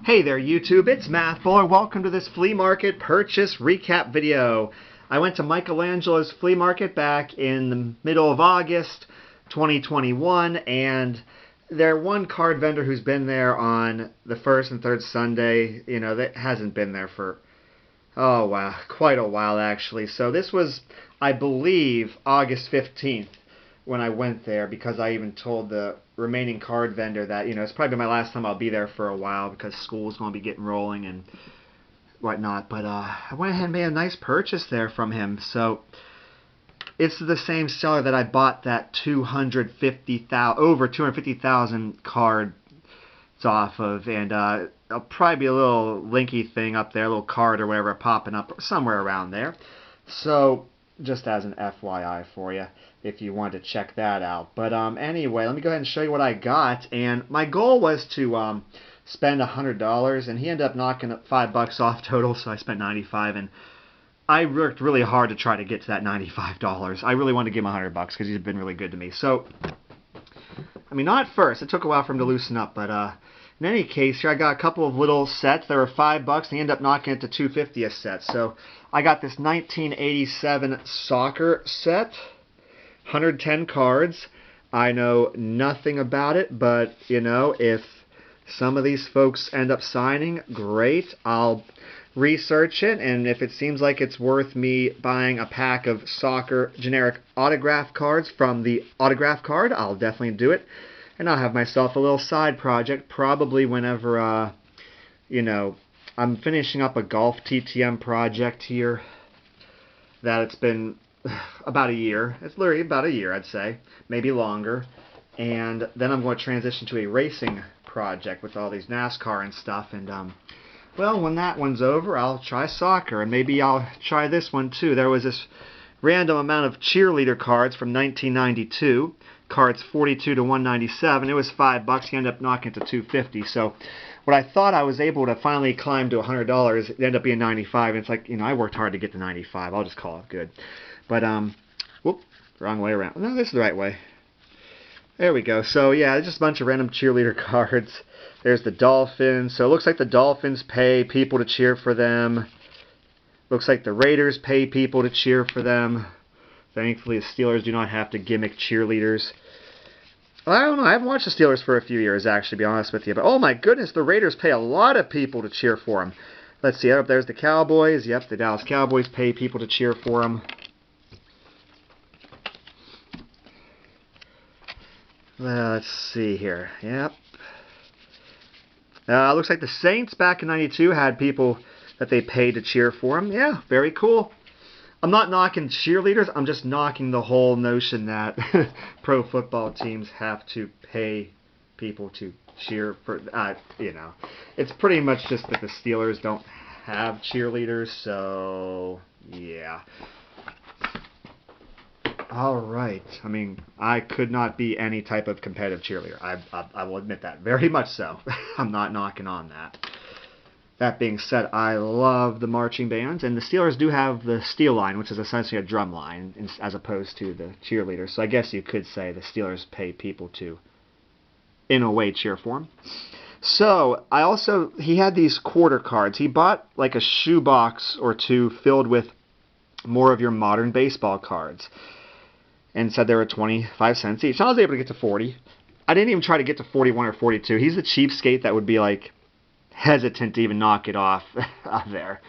Hey there YouTube, it's Matt Fuller. Welcome to this flea market purchase recap video. I went to Michelangelo's flea market back in the middle of August 2021, and their one card vendor who's been there on the first and third Sunday, that hasn't been there for, oh wow, quite a while actually. So this was, I believe, August 15th when I went there, because I even told the remaining card vendor that, it's probably my last time I'll be there for a while because school's going to be getting rolling and whatnot. But I went ahead and made a nice purchase there from him. So it's the same seller that I bought that over 250,000 cards off of, and it'll probably be a little linky thing up there, a little card or whatever popping up somewhere around there. So just as an FYI for you, if you want to check that out. But anyway, let me go ahead and show you what I got. And my goal was to spend $100, and he ended up knocking up $5 off total, so I spent $95. And I worked really hard to try to get to that $95. I really wanted to give him $100 because he's been really good to me. So, I mean, not at first. It took a while for him to loosen up, but in any case, here I got a couple of little sets. They were $5, and he ended up knocking it to $2.50 a set. So I got this 1987 soccer set, 110 cards. I know nothing about it, but if some of these folks end up signing, great. I'll research it, and if it seems like it's worth me buying a pack of soccer generic autograph cards from the autograph card, I'll definitely do it. And I'll have myself a little side project, probably whenever, I'm finishing up a golf TTM project here that it's been about a year. It's literally about a year, I'd say, maybe longer. And then I'm going to transition to a racing project with all these NASCAR and stuff. And, well, when that one's over, I'll try soccer, and maybe I'll try this one too. There was this random amount of cheerleader cards from 1992. Cards 42 to 197. It was $5. He ended up knocking it to $2.50. So what I thought I was able to finally climb to $100, it ended up being $95. And it's like, I worked hard to get to $95. I'll just call it good. But whoop, wrong way around. No, this is the right way. There we go. So yeah, just a bunch of random cheerleader cards. There's the Dolphins. So it looks like the Dolphins pay people to cheer for them. Looks like the Raiders pay people to cheer for them. Thankfully, the Steelers do not have to gimmick cheerleaders. Well, I don't know. I haven't watched the Steelers for a few years, actually, to be honest with you. But, oh, my goodness, the Raiders pay a lot of people to cheer for them. Let's see. Up there's the Cowboys. Yep, the Dallas Cowboys pay people to cheer for them. Well, let's see here. Yep. Looks like the Saints back in '92 had people that they paid to cheer for them. Yeah, very cool. I'm not knocking cheerleaders, I'm just knocking the whole notion that pro football teams have to pay people to cheer for, It's pretty much just that the Steelers don't have cheerleaders, so, yeah. Alright, I mean, I could not be any type of competitive cheerleader. I will admit that, very much so. I'm not knocking on that. That being said, I love the marching bands, and the Steelers do have the steel line, which is essentially a drum line, as opposed to the cheerleaders. So I guess you could say the Steelers pay people to, in a way, cheer for them. So he had these quarter cards. He bought like a shoebox or two filled with more of your modern baseball cards, and said they were 25 cents each. I was able to get to 40. I didn't even try to get to 41 or 42. He's the cheapskate that would be like hesitant to even knock it off there.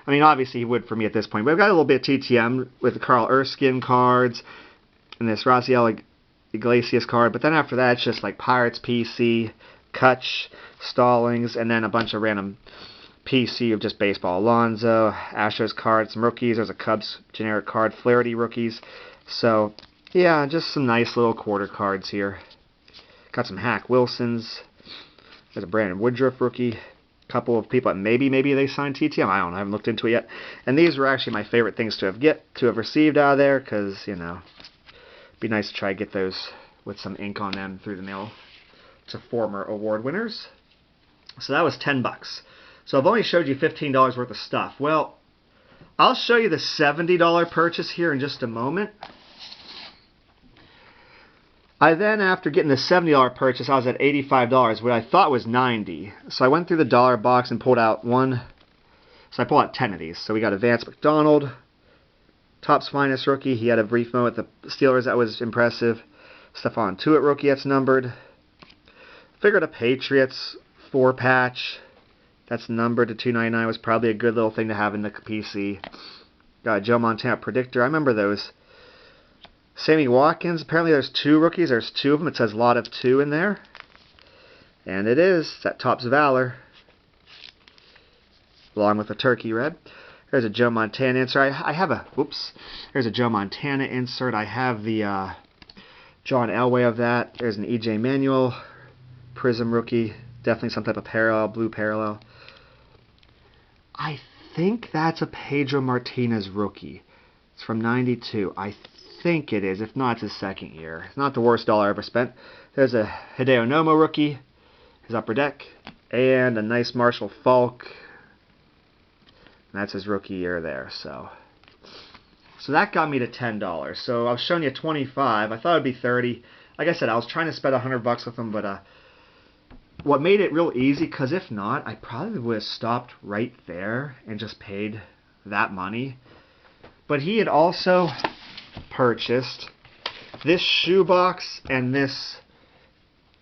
I mean, obviously he would for me at this point. But I've got a little bit of TTM with the Carl Erskine cards and this Raciel Iglesias card. But then after that, it's just like Pirates PC, Kutch, Stallings, and then a bunch of random PC of just baseball. Alonzo, Astros cards, some rookies. There's a Cubs generic card, Flaherty rookies. So, yeah, just some nice little quarter cards here. Got some Hack Wilsons. There's a Brandon Woodruff rookie. A couple of people that maybe they signed TTM. I don't know. I haven't looked into it yet. And these were actually my favorite things to have received out of there, because it'd be nice to try to get those with some ink on them through the mail to former award winners. So that was $10. So I've only showed you $15 worth of stuff. Well, I'll show you the $70 purchase here in just a moment. I then, after getting the $70 purchase, I was at $85, what I thought was $90. So I went through the dollar box and pulled out one. So I pulled out 10 of these. So we got a Vance McDonald, Topps Finest rookie. He had a brief moment with the Steelers that was impressive. Stephon Tuitt rookie that's numbered. Figured a Patriots 4-patch that's numbered to 299 was probably a good little thing to have in the PC. Got a Joe Montana Predictor. I remember those. Sammy Watkins. Apparently there's 2 rookies. There's 2 of them. It says lot of 2 in there. And it is. It's at Topps Valor. Along with a turkey red. There's a Joe Montana insert. I have a... Whoops. There's a Joe Montana insert. I have the John Elway of that. There's an E.J. Manuel Prism rookie. Definitely some type of parallel. Blue parallel. I think that's a Pedro Martinez rookie. It's from 92. I think it is. If not, it's his second year. It's not the worst dollar I ever spent. There's a Hideo Nomo rookie. His upper deck. And a nice Marshall Falk. And that's his rookie year there. So that got me to $10. So I was showing you 25. I thought it would be 30. Like I said, I was trying to spend $100 with him, but what made it real easy, because if not, I probably would have stopped right there and just paid that money. But he had also purchased this shoebox and this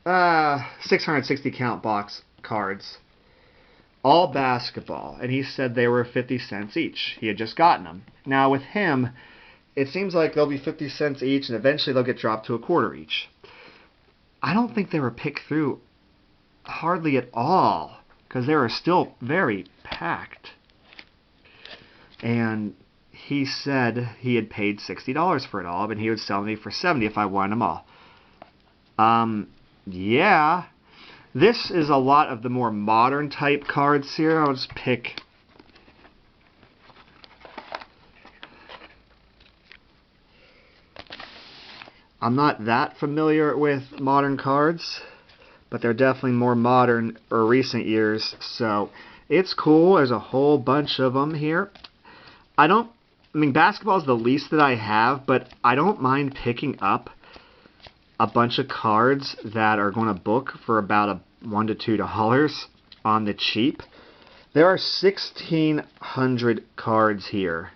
660 count box cards, all basketball, and he said they were 50 cents each. He had just gotten them. Now with him, it seems like they'll be 50 cents each, and eventually they'll get dropped to a quarter each. I don't think they were picked through hardly at all, because they were still very packed. And he said he had paid $60 for it all, but he would sell me for $70 if I wanted them all. Yeah. This is a lot of the more modern type cards here. I'll just pick... I'm not that familiar with modern cards, but they're definitely more modern or recent years, so it's cool. There's a whole bunch of them here. I mean, basketball is the least that I have, but I don't mind picking up a bunch of cards that are going to book for about $1 to $2 on the cheap. There are 1,600 cards here.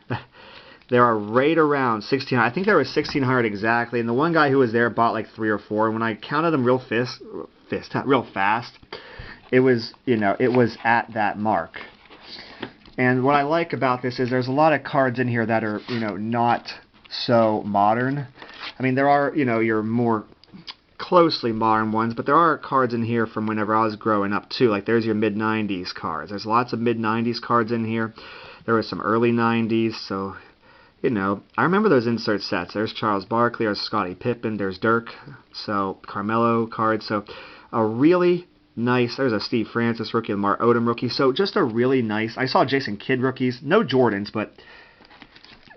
There are right around 1,600. I think there was 1,600 exactly, and the one guy who was there bought like 3 or 4. And when I counted them real fast, it was, it was at that mark. And what I like about this is there's a lot of cards in here that are, not so modern. I mean, there are, your more closely modern ones, but there are cards in here from whenever I was growing up too. Like there's your mid-90s cards. There's lots of mid-90s cards in here. There was some early 90s, so, I remember those insert sets. There's Charles Barkley, there's Scottie Pippen, there's Dirk, so Carmelo cards. So a really nice, there's a Steve Francis rookie, a Lamar Odom rookie. So just a really nice, I saw Jason Kidd rookies, no Jordans, but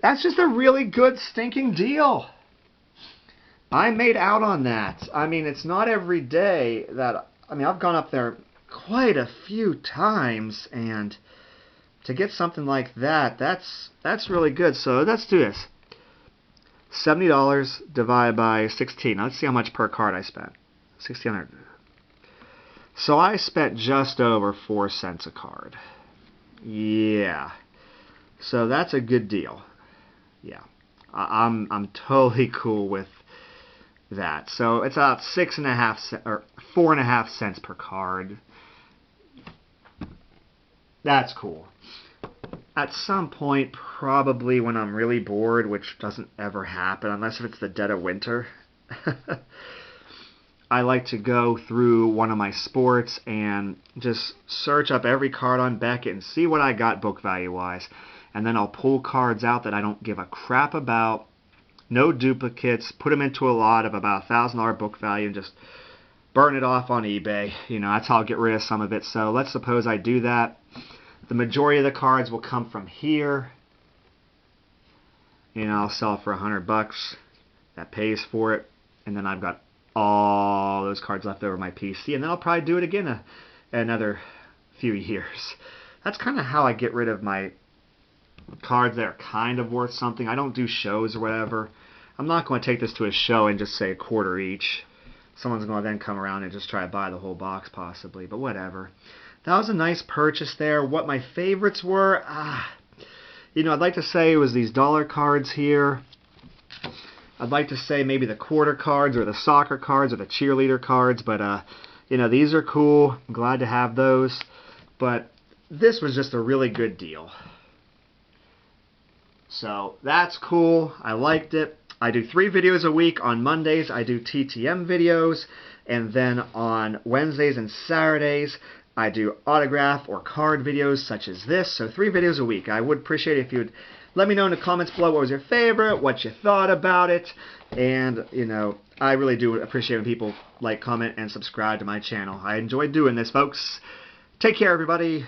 that's just a really good stinking deal. I made out on that. I mean, it's not every day that, I've gone up there quite a few times, and to get something like that, that's really good. So let's do this. $70 divided by 16. Now let's see how much per card I spent. 1,600. So I spent just over 4 cents a card. Yeah. So that's a good deal. Yeah. I'm totally cool with that. So it's about 6.5 cents or 4.5 cents per card. That's cool. At some point, probably when I'm really bored, which doesn't ever happen unless if it's the dead of winter, I like to go through one of my sports and just search up every card on Beckett and see what I got book value wise. And then I'll pull cards out that I don't give a crap about. No duplicates. Put them into a lot of about $1,000 book value and just burn it off on eBay. That's how I'll get rid of some of it. So let's suppose I do that. The majority of the cards will come from here. I'll sell it for $100. That pays for it. And then I've got all those cards left over my PC. And then I'll probably do it again another few years. That's kind of how I get rid of my cards that are kind of worth something. I don't do shows or whatever. I'm not going to take this to a show and just say a quarter each. Someone's going to then come around and just try to buy the whole box possibly, but whatever. That was a nice purchase there. What my favorites were, you know, I'd like to say it was these dollar cards here. I'd like to say maybe the quarter cards or the soccer cards or the cheerleader cards, but you know, these are cool. I'm glad to have those. But this was just a really good deal. So that's cool. I liked it. I do 3 videos a week. On Mondays, I do TTM videos. And then on Wednesdays and Saturdays, I do autograph or card videos such as this. So 3 videos a week. I would appreciate it if you would let me know in the comments below what was your favorite, what you thought about it. And, you know, I really do appreciate when people like, comment, and subscribe to my channel. I enjoy doing this, folks. Take care, everybody.